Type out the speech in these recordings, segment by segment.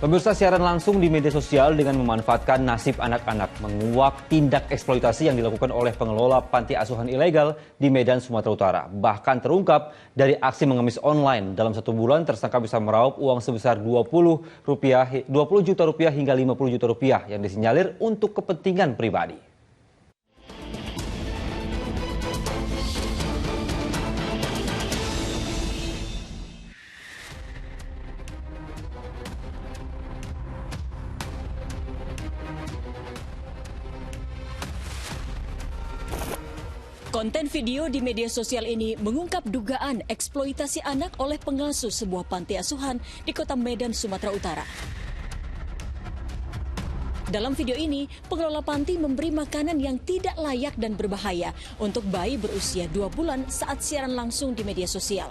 Pemirsa, siaran langsung di media sosial dengan memanfaatkan nasib anak-anak menguak tindak eksploitasi yang dilakukan oleh pengelola panti asuhan ilegal di Medan, Sumatera Utara. Bahkan terungkap dari aksi mengemis online. Dalam 1 bulan tersangka bisa meraup uang sebesar 20 juta rupiah hingga 50 juta rupiah yang disinyalir untuk kepentingan pribadi. Konten video di media sosial ini mengungkap dugaan eksploitasi anak oleh pengasuh sebuah panti asuhan di kota Medan, Sumatera Utara. Dalam video ini, pengelola panti memberi makanan yang tidak layak dan berbahaya untuk bayi berusia 2 bulan saat siaran langsung di media sosial.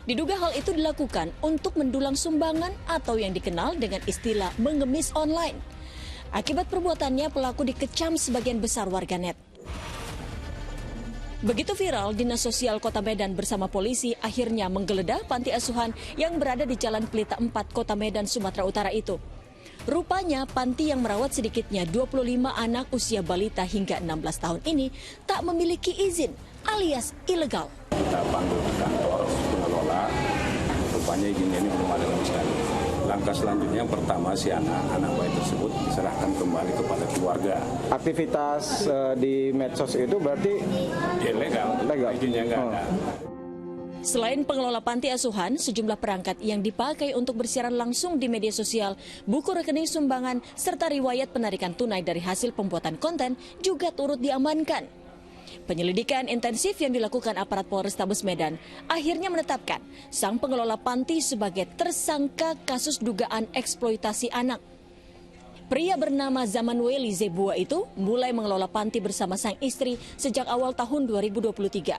Diduga hal itu dilakukan untuk mendulang sumbangan atau yang dikenal dengan istilah mengemis online. Akibat perbuatannya, pelaku dikecam sebagian besar warganet. Begitu viral, Dinas Sosial Kota Medan bersama polisi akhirnya menggeledah panti asuhan yang berada di Jalan Pelita 4, Kota Medan, Sumatera Utara itu. Rupanya panti yang merawat sedikitnya 25 anak usia balita hingga 16 tahun ini tak memiliki izin alias ilegal. Kita panggil ke kantor pengelola, rupanya izinnya ini belum ada sama sekali. Langkah selanjutnya yang pertama si anak bayi tersebut diserahkan kembali kepada keluarga. Aktivitas di medsos itu berarti Legal. Izinnya nggak ada. Selain pengelola panti asuhan, sejumlah perangkat yang dipakai untuk bersiaran langsung di media sosial, buku rekening sumbangan, serta riwayat penarikan tunai dari hasil pembuatan konten juga turut diamankan. Penyelidikan intensif yang dilakukan aparat Polrestabes Medan akhirnya menetapkan sang pengelola panti sebagai tersangka kasus dugaan eksploitasi anak. Pria bernama Zamanueli Zebua itu mulai mengelola panti bersama sang istri sejak awal tahun 2023.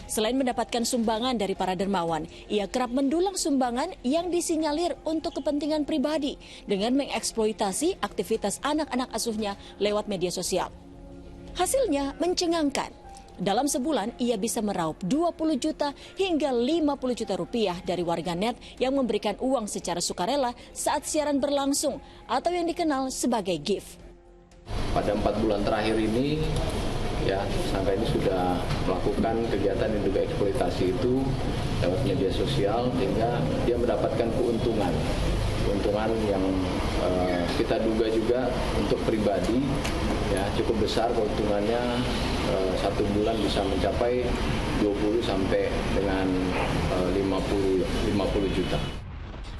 Selain mendapatkan sumbangan dari para dermawan, ia kerap mendulang sumbangan yang disinyalir untuk kepentingan pribadi dengan mengeksploitasi aktivitas anak-anak asuhnya lewat media sosial. Hasilnya mencengangkan. Dalam sebulan ia bisa meraup 20 juta hingga 50 juta rupiah dari warganet yang memberikan uang secara sukarela saat siaran berlangsung atau yang dikenal sebagai gift. Pada 4 bulan terakhir ini, tersangka ini sudah melakukan kegiatan yang juga eksploitasi itu lewat media sosial sehingga dia mendapatkan keuntungan yang kita duga juga untuk pribadi cukup besar. Keuntungannya 1 bulan bisa mencapai 20 sampai dengan 50 juta.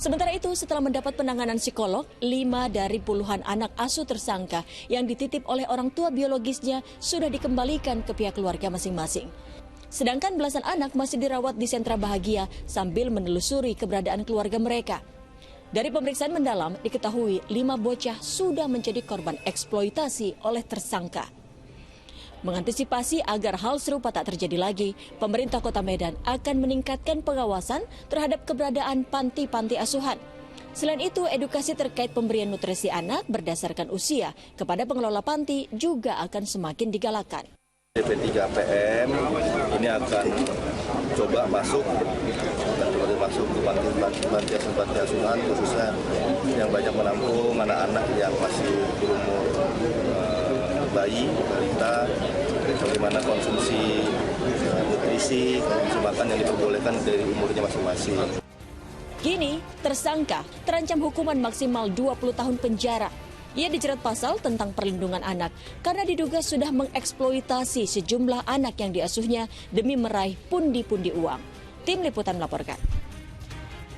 Sementara itu, setelah mendapat penanganan psikolog, 5 dari puluhan anak asuh tersangka yang dititip oleh orang tua biologisnya sudah dikembalikan ke pihak keluarga masing-masing. Sedangkan belasan anak masih dirawat di sentra bahagia sambil menelusuri keberadaan keluarga mereka. Dari pemeriksaan mendalam, diketahui 5 bocah sudah menjadi korban eksploitasi oleh tersangka. Mengantisipasi agar hal serupa tak terjadi lagi, pemerintah Kota Medan akan meningkatkan pengawasan terhadap keberadaan panti-panti asuhan. Selain itu, edukasi terkait pemberian nutrisi anak berdasarkan usia kepada pengelola panti juga akan semakin digalakan. DP3PM ini akan coba masuk ke panti asuhan khususnya yang banyak menampung anak-anak yang masih berumur bayi, balita, bagaimana konsumsi nutrisi, konsumsi makan yang diperbolehkan dari umurnya masing-masing. Kini, tersangka terancam hukuman maksimal 20 tahun penjara. Ia dijerat pasal tentang perlindungan anak karena diduga sudah mengeksploitasi sejumlah anak yang diasuhnya demi meraih pundi-pundi uang. Tim Liputan melaporkan.